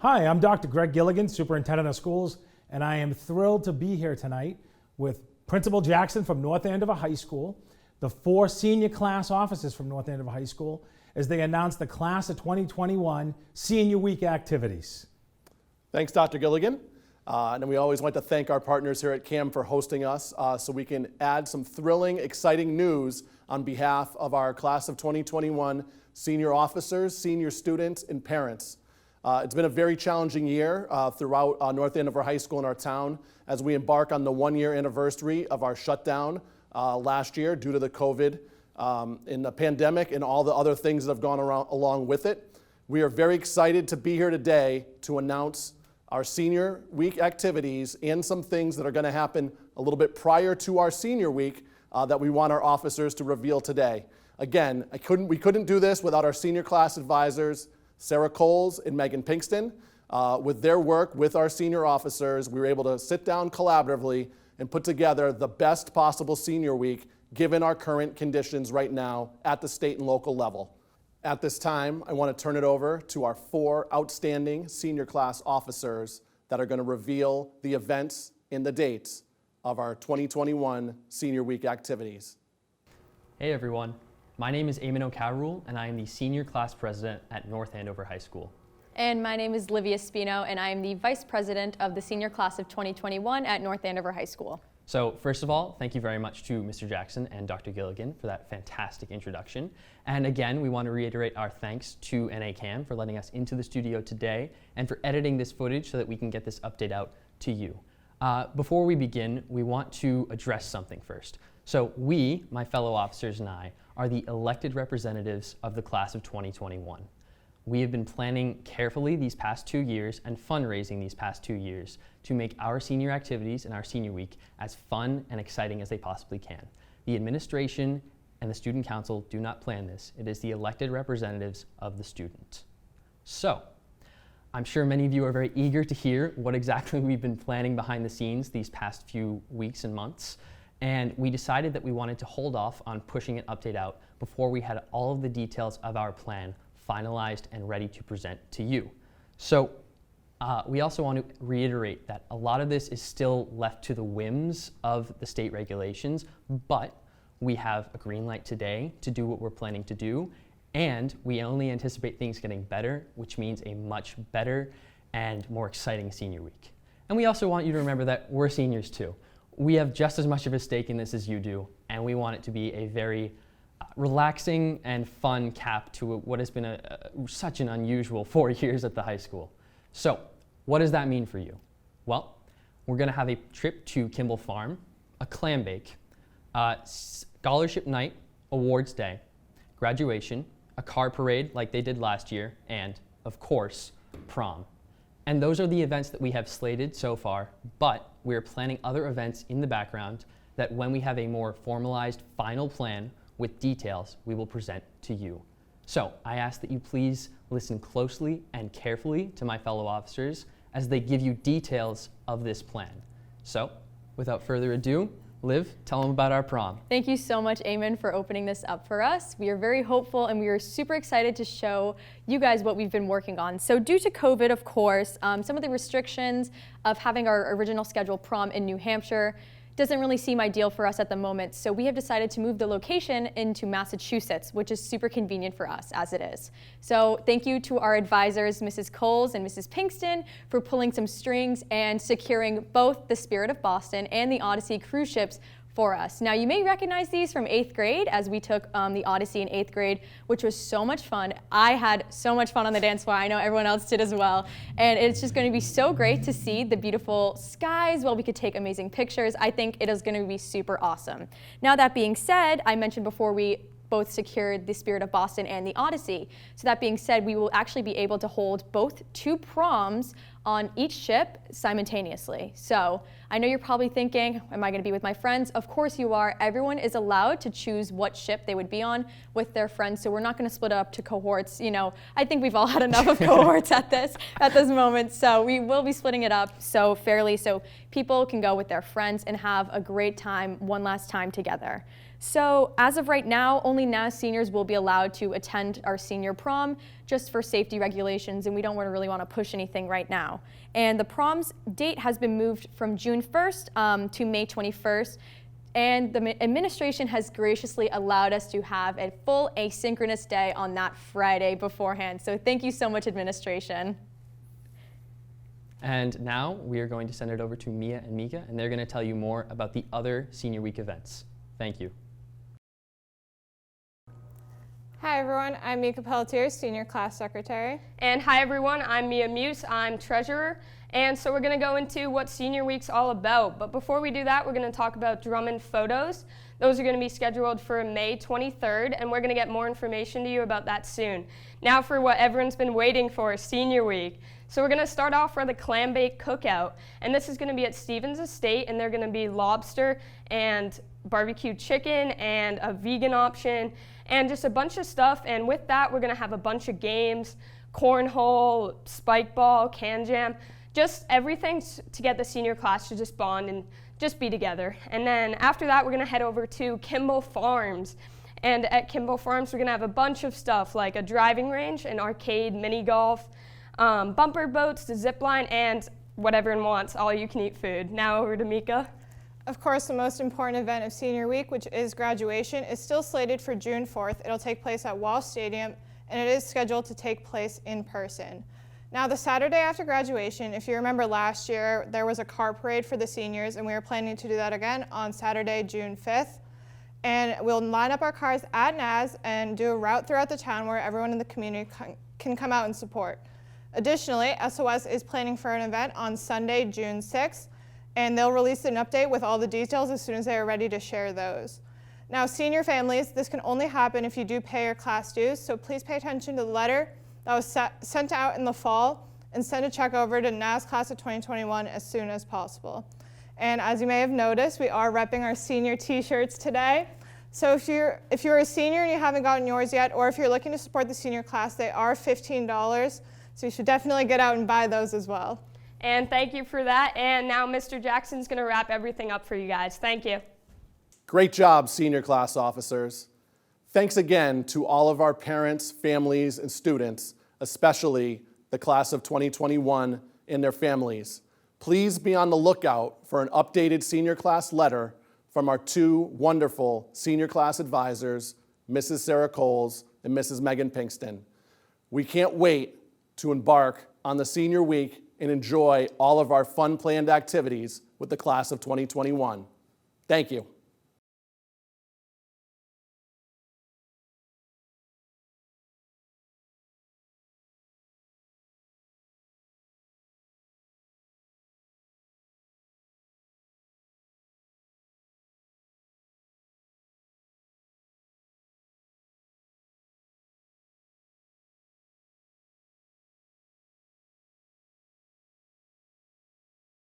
Hi, I'm Dr. Greg Gilligan, Superintendent of Schools, and I am thrilled to be here tonight with Principal Jackson from North Andover High School, the 4 senior class officers from North Andover High School, as they announce the Class of 2021 Senior Week activities. Thanks, Dr. Gilligan. And we always want to thank our partners here at CAM for hosting us so we can add some thrilling, exciting news on behalf of our Class of 2021 senior officers, senior students, and parents. It's been a very challenging year throughout North Andover High School in our town as we embark on the 1-year anniversary of our shutdown last year due to the COVID and the pandemic and all the other things that have gone along with it. We are very excited to be here today to announce our Senior Week activities and some things that are going to happen a little bit prior to our Senior Week that we want our officers to reveal today. Again, we couldn't do this without our senior class advisors, Sarah Coles and Megan Pinkston. With their work with our senior officers, we were able to sit down collaboratively and put together the best possible Senior Week given our current conditions right now at the state and local level. At this time, I want to turn it over to our 4 outstanding senior class officers that are going to reveal the events and the dates of our 2021 Senior Week activities. Hey everyone, my name is Eamon O'Carroll and I am the Senior Class President at North Andover High School. And my name is Livia Spino and I am the Vice President of the Senior Class of 2021 at North Andover High School. So first of all, thank you very much to Mr. Jackson and Dr. Gilligan for that fantastic introduction. And again, we want to reiterate our thanks to NACAM for letting us into the studio today and for editing this footage so that we can get this update out to you. Before we begin, we want to address something first. So we, my fellow officers and I, are the elected representatives of the Class of 2021. We have been planning carefully these past 2 years and fundraising these past 2 years to make our senior activities and our Senior Week as fun and exciting as they possibly can. The administration and the student council do not plan this. It is the elected representatives of the student. So, I'm sure many of you are very eager to hear what exactly we've been planning behind the scenes these past few weeks and months. And we decided that we wanted to hold off on pushing an update out before we had all of the details of our plan finalized and ready to present to you. So we also want to reiterate that a lot of this is still left to the whims of the state regulations, but we have a green light today to do what we're planning to do, and we only anticipate things getting better, which means a much better and more exciting Senior Week. And we also want you to remember that we're seniors too. We have just as much of a stake in this as you do, and we want it to be a very relaxing and fun cap to what has been such an unusual 4 years at the high school. So, what does that mean for you? Well, we're going to have a trip to Kimball Farm, a clam bake, scholarship night, awards day, graduation, a car parade like they did last year, and, of course, prom. And those are the events that we have slated so far, but we're planning other events in the background that when we have a more formalized final plan with details, we will present to you. So I ask that you please listen closely and carefully to my fellow officers as they give you details of this plan. So without further ado, Liv, tell them about our prom. Thank you so much, Eamon, for opening this up for us. We are very hopeful and we are super excited to show you guys what we've been working on. So due to COVID, of course, some of the restrictions of having our original scheduled prom in New Hampshire doesn't really seem ideal for us at the moment. So we have decided to move the location into Massachusetts, which is super convenient for us as it is. So thank you to our advisors, Mrs. Coles and Mrs. Pinkston, for pulling some strings and securing both the Spirit of Boston and the Odyssey cruise ships for us. Now you may recognize these from 8th grade as we took the Odyssey in 8th grade, which was so much fun. I had so much fun on the dance floor. I know everyone else did as well. And it's just going to be so great to see the beautiful skies while we could take amazing pictures. I think it is going to be super awesome. Now that being said, I mentioned before we both secured the Spirit of Boston and the Odyssey. So that being said, we will actually be able to hold both 2 proms on each ship simultaneously. So I know you're probably thinking, am I going to be with my friends? Of course you are. Everyone is allowed to choose what ship they would be on with their friends. So we're not going to split up to cohorts. You know, I think we've all had enough of cohorts at this moment. So we will be splitting it up so fairly so people can go with their friends and have a great time one last time together. So as of right now, only NAS seniors will be allowed to attend our senior prom just for safety regulations, and we don't really want to push anything right now. And the prom's date has been moved from June 1st to May 21st, and the administration has graciously allowed us to have a full asynchronous day on that Friday beforehand. So thank you so much, administration. And now we are going to send it over to Mia and Mika, and they're going to tell you more about the other Senior Week events. Thank you. Hi everyone, I'm Mika Pelletier, Senior Class Secretary. And hi everyone, I'm Mia Muse, I'm Treasurer. And so we're going to go into what Senior Week's all about. But before we do that, we're going to talk about Drummond photos. Those are going to be scheduled for May 23rd, and we're going to get more information to you about that soon. Now for what everyone's been waiting for, Senior Week. So we're going to start off with a clam bake cookout, and this is going to be at Stevens Estate, and they're going to be lobster and barbecue chicken and a vegan option and just a bunch of stuff. And with that, we're going to have a bunch of games, cornhole, spike ball, can jam, just everything to get the senior class to just bond and just be together. And then after that, we're going to head over to Kimball Farms. And at Kimball Farms, we're going to have a bunch of stuff like a driving range, an arcade, mini golf, bumper boats, the zip line, and what everyone wants, all you can eat food. Now over to Mika. Of course, the most important event of Senior Week, which is graduation, is still slated for June 4th. It'll take place at Wall Stadium, and it is scheduled to take place in person. Now, the Saturday after graduation, if you remember last year, there was a car parade for the seniors, and we are planning to do that again on Saturday, June 5th. And we'll line up our cars at NAS and do a route throughout the town where everyone in the community can come out and support. Additionally, SOS is planning for an event on Sunday, June 6th, and they'll release an update with all the details as soon as they are ready to share those. Now, senior families, this can only happen if you do pay your class dues, so please pay attention to the letter that was sent out in the fall and send a check over to NAS Class of 2021 as soon as possible. And as you may have noticed, we are repping our senior t-shirts today. So if you're a senior and you haven't gotten yours yet, or if you're looking to support the senior class, they are $15, so you should definitely get out and buy those as well. And thank you for that. And now Mr. Jackson's going to wrap everything up for you guys. Thank you. Great job, senior class officers. Thanks again to all of our parents, families, and students, especially the class of 2021 and their families. Please be on the lookout for an updated senior class letter from our two wonderful senior class advisors, Mrs. Sarah Coles and Mrs. Megan Pinkston. We can't wait to embark on the senior week and enjoy all of our fun planned activities with the class of 2021. Thank you.